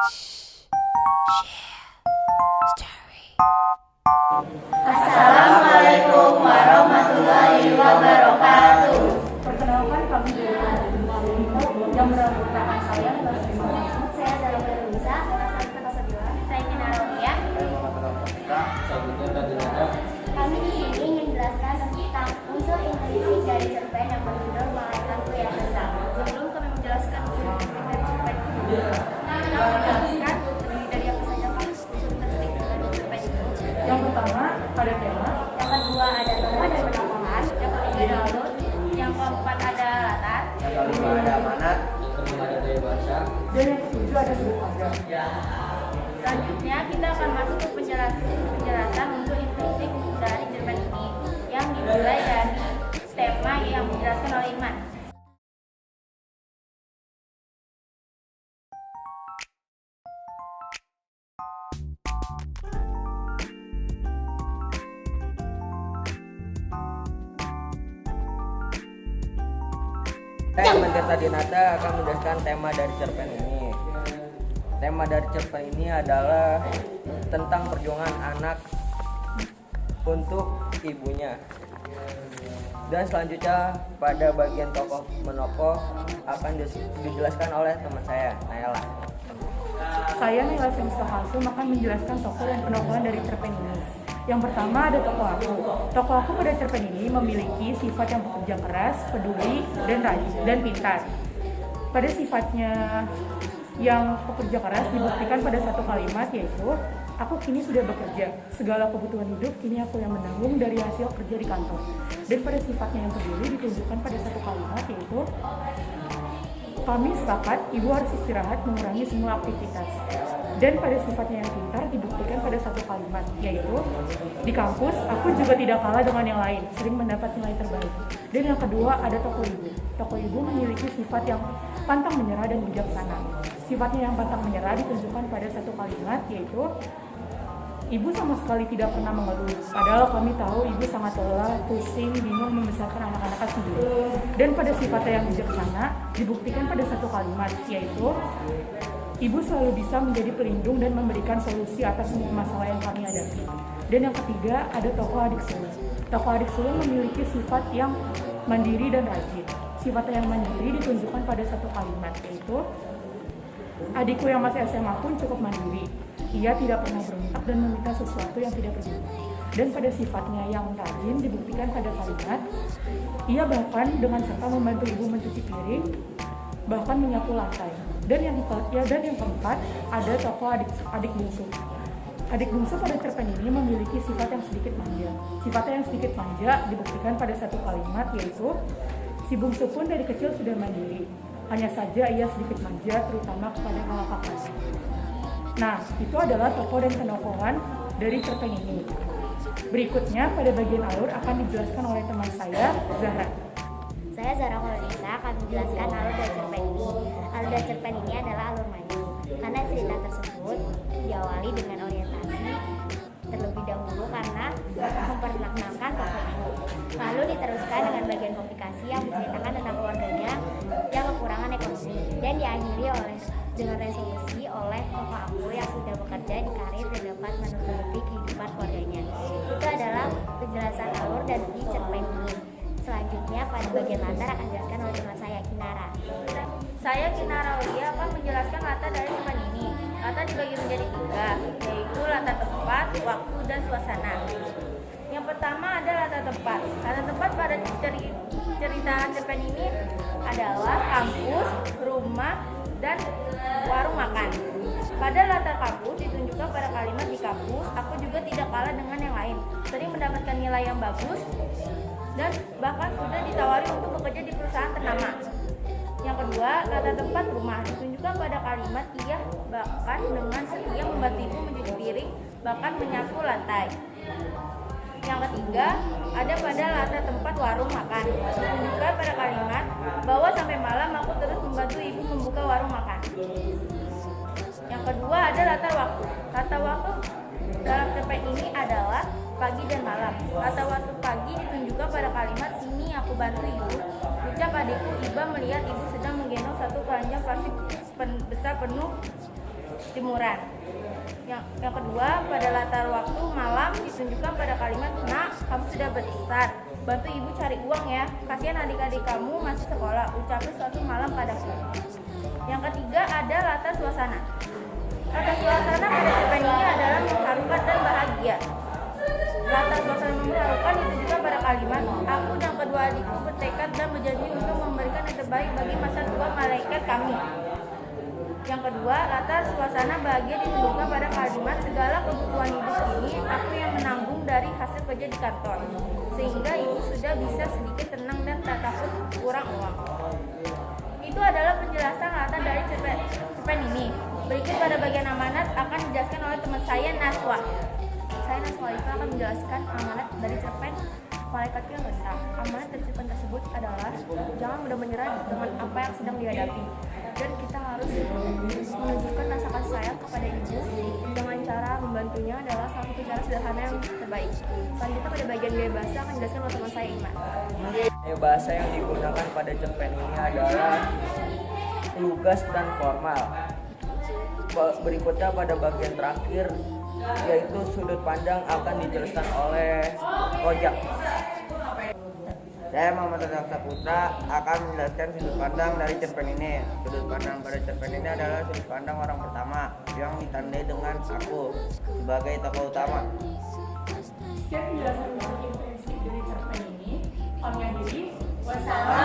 Assalamualaikum warahmatullahi wabarakatuh. Perkenalkan kami dari yang merupakan saya Saya Zara Berusa, saya Kina Rodia. Kami di sini ingin menjelaskan tentang unsur intrinsik dari cerpen yang berjudul Malaikat yang Besar. Sebelum kami menjelaskan unsur intrinsik dari cerpen ini, kita menjelaskan dari apa saja unsur intrinsik dari cerpen itu. yang pertama ada tema, Yang kedua ada tokoh dan penampakan. Yang ketiga ada alur. Yang keempat ada latar. Yang kelima ada amanat. dan yang ketujuh ada sudut pandang. Selanjutnya kita akan masuk ke penjelasan unsur intrinsik dari cerpen ini yang dimulai dari tema yang dijelaskan oleh Iman. Saya Mentirta Dinata akan menjelaskan tema dari cerpen ini. Tema dari cerpen ini adalah tentang perjuangan anak untuk ibunya. Dan selanjutnya pada bagian tokoh menokoh akan dijelaskan oleh teman saya, Nayla. Saya Nila Semistakasu akan menjelaskan tokoh dan penokohan dari cerpen ini. Yang pertama ada tokoh aku. Tokoh aku pada cerpen ini memiliki sifat yang bekerja keras, peduli, dan rajin dan pintar. Pada sifatnya yang pekerja keras dibuktikan pada satu kalimat, yaitu aku kini sudah bekerja, segala kebutuhan hidup kini aku yang menanggung dari hasil kerja di kantor. Dan pada sifatnya yang peduli ditunjukkan pada satu kalimat, yaitu kami sepakat ibu harus istirahat mengurangi semua aktivitas. Dan pada sifatnya yang pintar dibuktikan pada satu kalimat, yaitu di kampus aku juga tidak kalah dengan yang lain, sering mendapat nilai terbaik. Dan yang kedua ada tokoh ibu. Tokoh ibu memiliki sifat yang pantang menyerah dan bijaksana. Sifatnya yang pantang menyerah ditunjukkan pada satu kalimat, yaitu ibu sama sekali tidak pernah mengeluh. Padahal kami tahu ibu sangat lelah, pusing, bingung membesarkan anak-anak sendiri. Dan pada sifatnya yang bijaksana dibuktikan pada satu kalimat, yaitu ibu selalu bisa menjadi pelindung dan memberikan solusi atas semua masalah yang kami hadapi. Dan yang ketiga ada tokoh adik sulung. Tokoh adik sulung memiliki sifat yang mandiri dan rajin. Sifatnya yang mandiri ditunjukkan pada satu kalimat, yaitu adikku yang masih SMA pun cukup mandiri. Ia tidak pernah berontak dan meminta sesuatu yang tidak perlu. Dan pada sifatnya yang rajin dibuktikan pada kalimat, ia bahkan dengan serta membantu ibu mencuci piring, bahkan menyapu lantai. Dan yang keempat ada tokoh adik bungsu. Adik bungsu pada cerpen ini memiliki sifat yang sedikit manja. Sifatnya yang sedikit manja dibuktikan pada satu kalimat, yaitu si bungsu pun dari kecil sudah mandiri. Hanya saja ia sedikit manja terutama kepada kakak-kakak. Nah, itu adalah tokoh dan penokohan dari cerpen ini. Berikutnya pada bagian alur akan dijelaskan oleh teman saya, Zahra. Saya Zara Kolonisa akan menjelaskan alur dari cerpen ini. Alur dari cerpen ini adalah alur maju, karena cerita tersebut diawali dengan orientasi terlebih dahulu karena memperkenalkan tokoh ibu. Lalu diteruskan dengan bagian komplikasi yang menceritakan tentang keluarganya yang kekurangan ekonomi dan diakhiri dengan resolusi oleh tokoh aku yang sudah bekerja di karir dan dapat menutupi kehidupan keluarganya. Itu adalah penjelasan alur dari cerpen ini. Selanjutnya pada bagian latar akan dijelaskan oleh teman saya, Kinara. Saya Kinara Rodia akan menjelaskan latar dari cerpen ini. Latar dibagi menjadi 3, yaitu latar tempat, waktu, dan suasana. Yang pertama ada latar tempat. Latar tempat pada cerita cerpen ini adalah kampus, rumah, dan warung makan. Pada latar kampus ditunjukkan pada kalimat di kampus, aku juga tidak kalah dengan yang lain, sering mendapatkan nilai yang bagus, dan bahkan sudah ditawari untuk bekerja di perusahaan ternama. Yang kedua, latar tempat rumah ditunjukkan pada kalimat ia bahkan dengan setia membantu ibu mencuci piring, bahkan menyapu lantai. Yang ketiga, ada pada latar tempat warung makan ditunjukkan pada kalimat bahwa sampai malam aku terus membantu ibu membuka warung makan. Yang kedua, ada latar waktu. Latar waktu dalam cerpen ini adalah pagi dan malam. Latar waktu pagi ditunjukkan pada kalimat sini aku bantu ibu. Ucap adikku Iba melihat ibu sedang menggendong satu keranjang plastik besar penuh jemuran. Yang kedua, pada latar waktu malam ditunjukkan pada kalimat, "Nak, kamu sudah besar. Bantu ibu cari uang ya. Kasihan adik-adik kamu masih sekolah. Ucapkan suatu malam padaku." Yang ketiga ada latar suasana. Latar suasana pada cerpen ini adalah mengharukan dan bahagia. Latar suasana mengharukan ditunjukkan pada kalimat, "Aku dan kedua adikku bertekad dan berjanji untuk memberikan yang terbaik bagi masa tua malaikat kami." Yang kedua, latar suasana bahagia ditunjukkan pada kalimat, "Segala kebutuhan hidup ini aku yang menanggung dari hasil kerja di kantor, sehingga ibu sudah bisa sedikit tenang dan tak takut kurang uang." Itu adalah penjelasan latar dari cerpen ini. Berikut pada bagian amanat akan dijelaskan oleh teman saya, Naswa. Saya, Naswa Ifa, akan menjelaskan amanat dari cerpen Malaikat yang Besar. Amanat dari cerpen tersebut adalah jangan mudah menyerah dengan apa yang sedang dihadapi, dan kita harus menunjukkan rasa kasih sayang kepada ibu dengan cara membantunya adalah salah satu cara sederhana yang terbaik. Selanjutnya pada bagian gaya bahasa akan dijelaskan oleh teman saya, Iman. Gaya bahasa yang digunakan pada cerpen ini adalah lugas dan formal. Berikutnya pada bagian terakhir, yaitu sudut pandang, akan dijelaskan oleh Rojak. Saya Muhammad Rojak Saputra akan menjelaskan sudut pandang dari cerpen ini. Sudut pandang pada cerpen ini adalah sudut pandang orang pertama yang ditandai dengan aku sebagai tokoh utama. Sekian penjelasan prinsip dari cerpen ini. Kami akhiri. Wassalamualaikum.